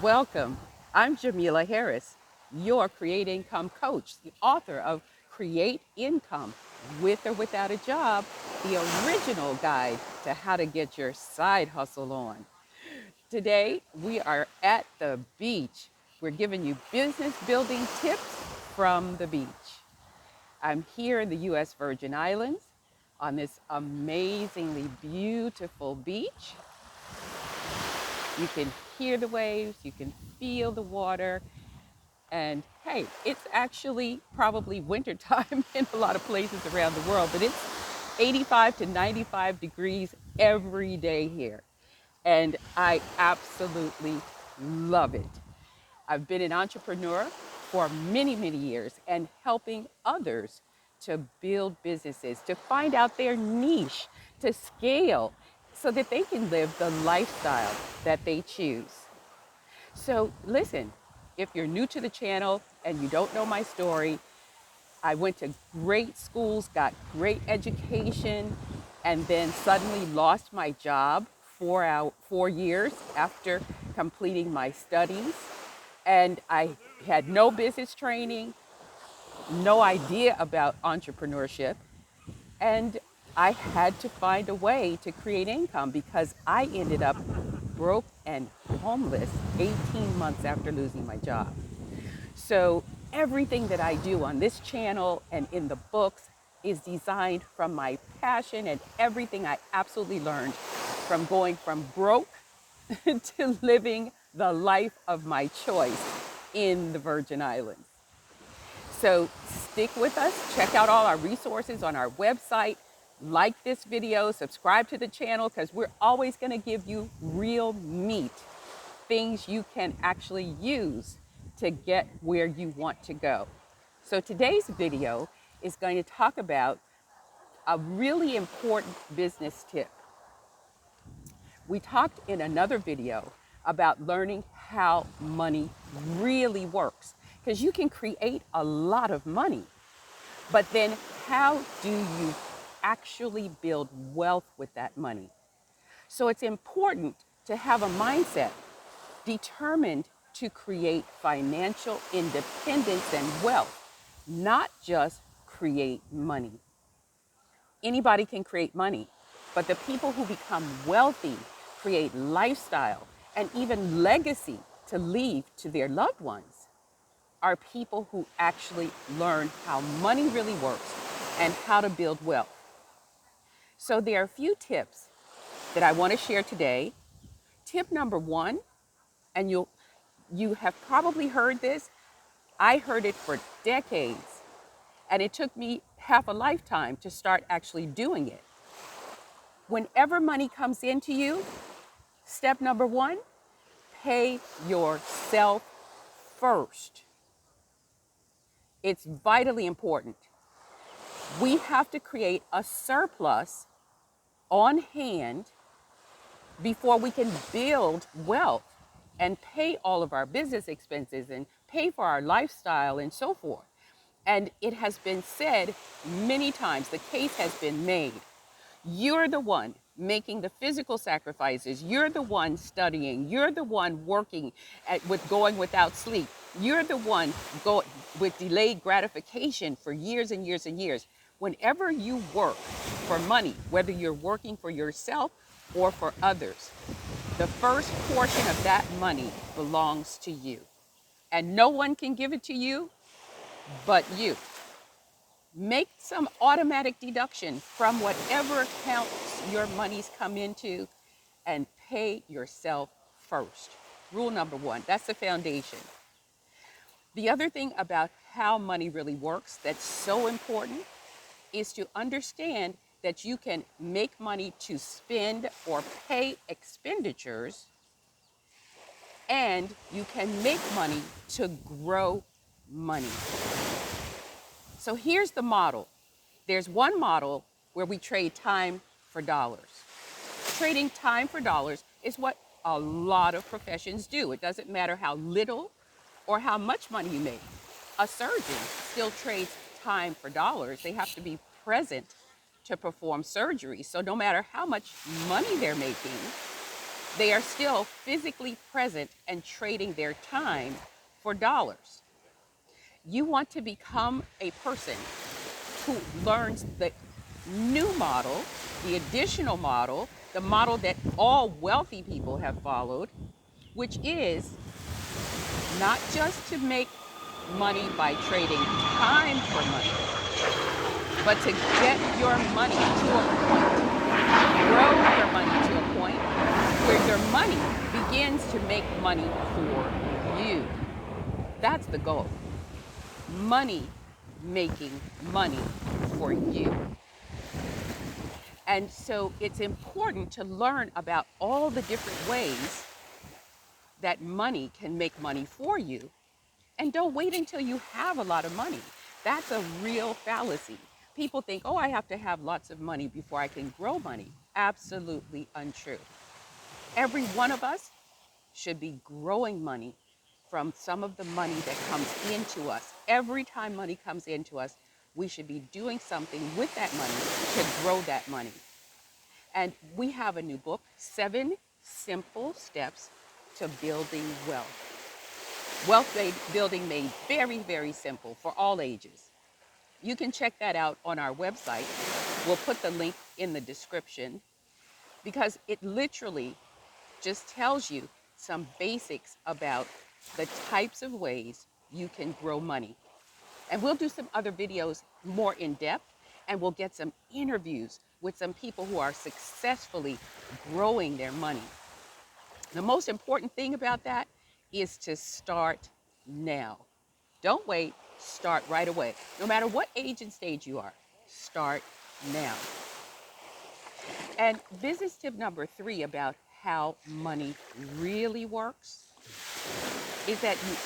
Welcome. I'm Jamila Harris, your Create Income coach, the author of Create Income with or without a job, the original guide to how to get your side hustle on. Today, we are at the beach. We're giving you business building tips from the beach. I'm here in the U.S. Virgin Islands on this amazingly beautiful beach. You can hear the waves, you can feel the water, and hey, it's actually probably wintertime in a lot of places around the world, but it's 85 to 95 degrees every day here. And I absolutely love it. I've been an entrepreneur for many, many years and helping others to build businesses, to find out their niche, to scale so that they can live the lifestyle that they choose. So, listen, if you're new to the channel and you don't know my story, I went to great schools, got great education, and then suddenly lost my job 4 years after completing my studies. And I had no business training, no idea about entrepreneurship. And I had to find a way to create income because I ended up broke and homeless 18 months after losing my job. So everything that I do on this channel and in the books is designed from my passion and everything I absolutely learned from going from broke to living the life of my choice in the Virgin Islands. So stick with us, check out all our resources on our website, like this video, subscribe to the channel because we're always going to give you real meat, things you can actually use to get where you want to go. So today's video is going to talk about a really important business tip. We talked in another video about learning how money really works because you can create a lot of money, but then how do you actually build wealth with that money? So it's important to have a mindset determined to create financial independence and wealth, not just create money. Anybody can create money, but the people who become wealthy create lifestyle and even legacy to leave to their loved ones are people who actually learn how money really works and how to build wealth. So there are a few tips that I want to share today. Tip number one, and you have probably heard this. I heard it for decades, and it took me half a lifetime to start actually doing it. Whenever money comes into you, step number one, pay yourself first. It's vitally important. We have to create a surplus on hand before we can build wealth and pay all of our business expenses and pay for our lifestyle and so forth. And it has been said many times, the case has been made. You're the one making the physical sacrifices. You're the one studying. You're the one working with going without sleep. You're the one with delayed gratification for years and years and years. Whenever you work for money, whether you're working for yourself or for others, the first portion of that money belongs to you. And no one can give it to you but you. Make some automatic deduction from whatever account your money's come into and pay yourself first. Rule number one, that's the foundation. The other thing about how money really works that's so important is to understand that you can make money to spend or pay expenditures, and you can make money to grow money. So here's the model. There's one model where we trade time for dollars. Trading time for dollars is what a lot of professions do. It doesn't matter how little or how much money you make. A surgeon still trades time for dollars. They have to be present to perform surgery. So no matter how much money they're making, They are still physically present and trading their time for dollars. You want to become a person who learns the new model, the additional model, the model that all wealthy people have followed, which is not just to make money by trading time for money, but to get your money to a point, grow your money to a point where your money begins to make money for you. That's the goal. Money making money for you. And so it's important to learn about all the different ways that money can make money for you. And don't wait until you have a lot of money. That's a real fallacy. People think, oh, I have to have lots of money before I can grow money. Absolutely untrue. Every one of us should be growing money from some of the money that comes into us. Every time money comes into us, we should be doing something with that money to grow that money. And we have a new book, 7 Simple Steps to Building Wealth. Building made very, very simple for all ages. You can check that out on our website. We'll put the link in the description because it literally just tells you some basics about the types of ways you can grow money. And we'll do some other videos more in depth, and we'll get some interviews with some people who are successfully growing their money. The most important thing about that is to start now. Don't wait, start right away. No matter what age and stage you are, start now. And business tip number 3 about how money really works is that you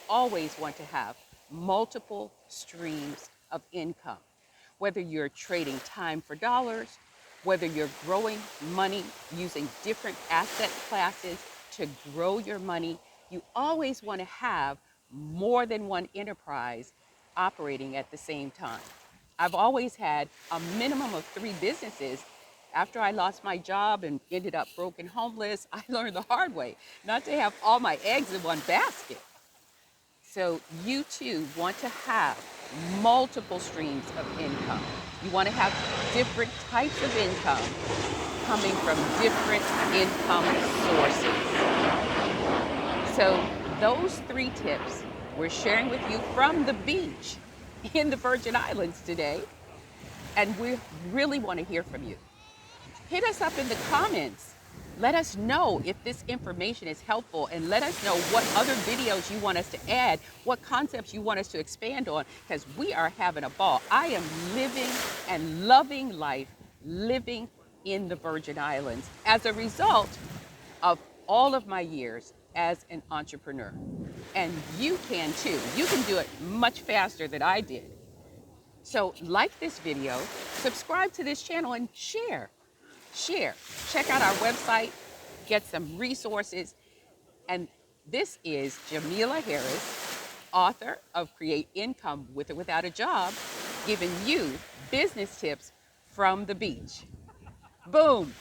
always want to have multiple streams of income. Whether you're trading time for dollars, whether you're growing money using different asset classes to grow your money, you always want to have more than one enterprise operating at the same time. I've always had a minimum of 3 businesses. After I lost my job and ended up broken homeless, I learned the hard way not to have all my eggs in one basket. So you too want to have multiple streams of income. You want to have different types of income coming from different income sources. So those 3 tips we're sharing with you from the beach in the Virgin Islands today. And we really want to hear from you. Hit us up in the comments. Let us know if this information is helpful, and let us know what other videos you want us to add, what concepts you want us to expand on, because we are having a ball. I am living and loving life, living in the Virgin Islands as a result of all of my years as an entrepreneur. And you can too. You can do it much faster than I did. So like this video, subscribe to this channel, and share. Check out our website, get some resources. And this is Jamila Harris, author of Create Income With or Without a Job, giving you business tips from the beach. Boom.